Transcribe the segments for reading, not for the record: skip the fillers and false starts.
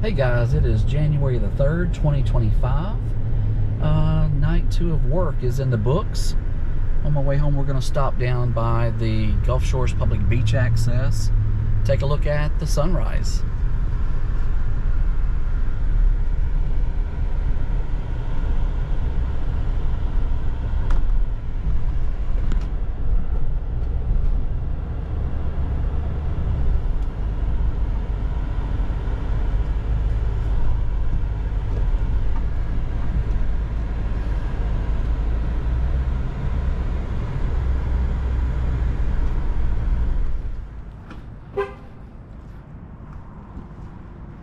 Hey guys, it is January the 3rd, 2025. Night 2 of work is in the books. On my way home, we're going to stop down by the Gulf Shores Public Beach Access, take a look at the sunrise.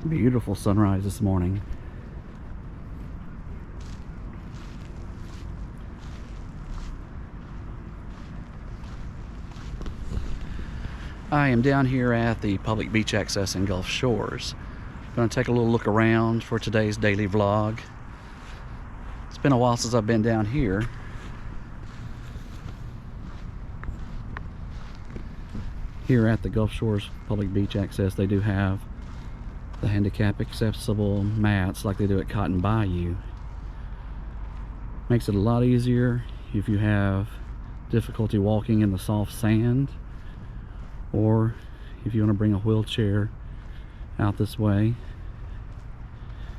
Beautiful sunrise this morning. I am down here at the public beach access in Gulf Shores. Going to take a little look around for today's daily vlog. It's been a while since I've been down here. Here at the Gulf Shores Public Beach Access, they do have the handicap accessible mats like they do at Cotton Bayou. Makes it a lot easier if you have difficulty walking in the soft sand, or if you want to bring a wheelchair out this way.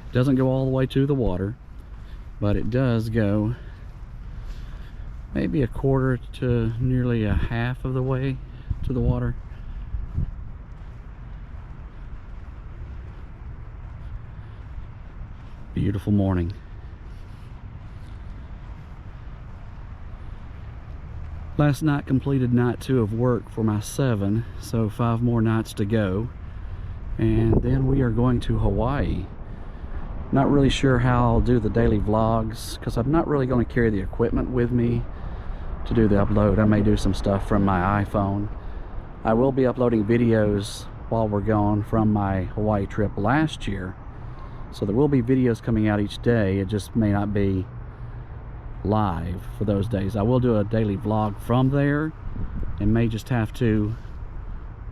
It doesn't go all the way to the water, but it does go maybe a quarter to nearly a half of the way to the water. Beautiful morning. Last night completed night 2 of work for my 7, so 5 more nights to go, and then we are going to Hawaii. Not really sure how I'll do the daily vlogs because I'm not really going to carry the equipment with me to do the upload. I may do some stuff from my iPhone. I will be uploading videos while we're gone from my Hawaii trip last year. So there will be videos coming out each day. It just may not be live for those days. I will do a daily vlog from there and may just have to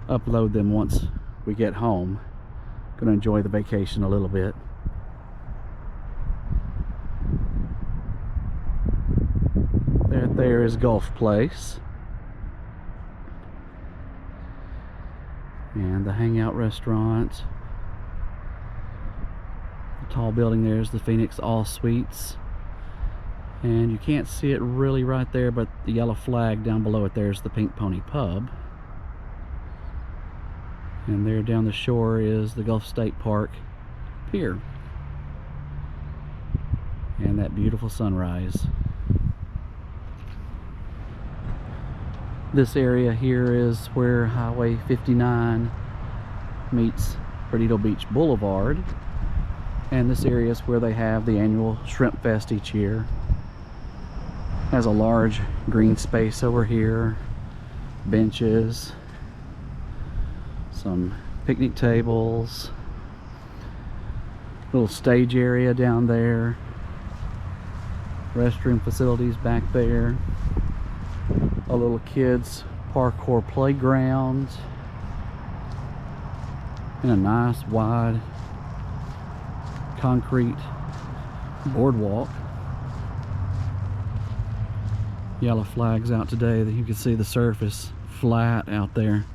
upload them once we get home. Gonna enjoy the vacation a little bit. There is Gulf Place. And the Hangout Restaurant. Tall building there is the Phoenix All Suites, and you can't see it really right there, but the yellow flag down below it there's the Pink Pony Pub, and there down the shore is the Gulf State Park Pier and that beautiful sunrise. This area here is where Highway 59 meets Perdido Beach Boulevard. And this area is where they have the annual Shrimp Fest each year. Has a large green space over here, benches, some picnic tables, little stage area down there, restroom facilities back there, a little kids parkour playground, and a nice wide concrete boardwalk. Yellow flags out today that you can see the surface flat out there.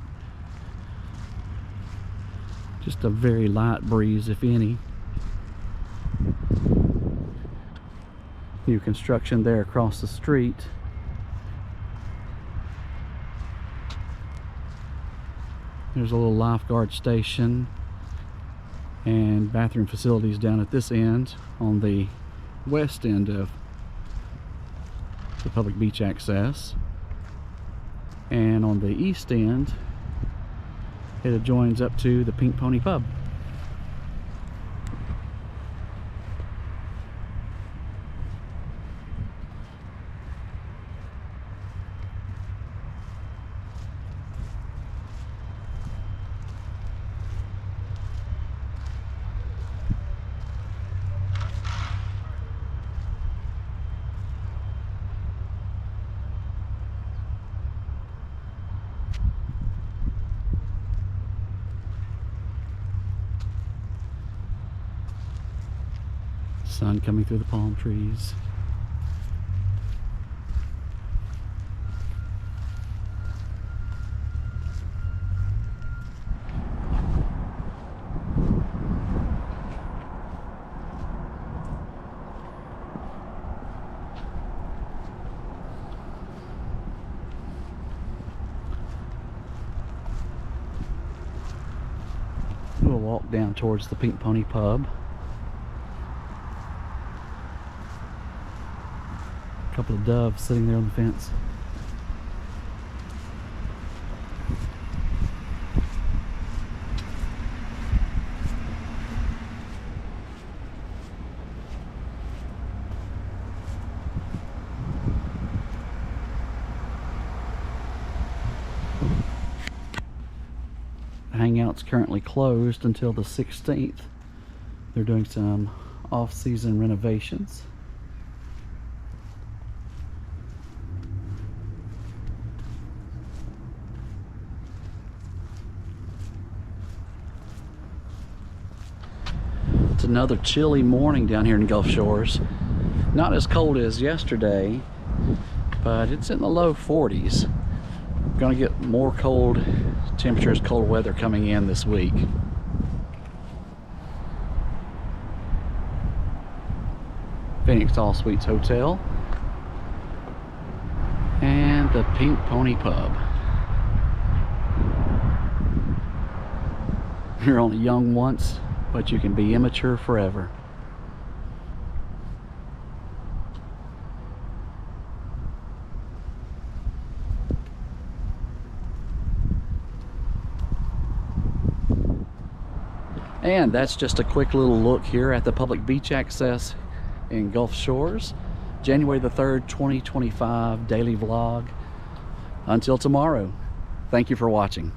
Just a very light breeze, if any. New construction there across the street. There's a little lifeguard station and bathroom facilities down at this end on the west end of the public beach access, and on the east end it adjoins up to the Pink Pony Pub. Sun coming through the palm trees. We'll walk down towards the Pink Pony Pub. A couple of doves sitting there on the fence. Hangout's currently closed until the 16th. They're doing some off-season renovations. It's another chilly morning down here in Gulf Shores. Not as cold as yesterday, but it's in the low 40s. Gonna get more cold temperatures, cold weather coming in this week. Phoenix All Suites Hotel and the Pink Pony Pub. You're only young once, but you can be immature forever. And that's just a quick little look here at the public beach access in Gulf Shores. January the 3rd, 2025 daily vlog. Until tomorrow, thank you for watching.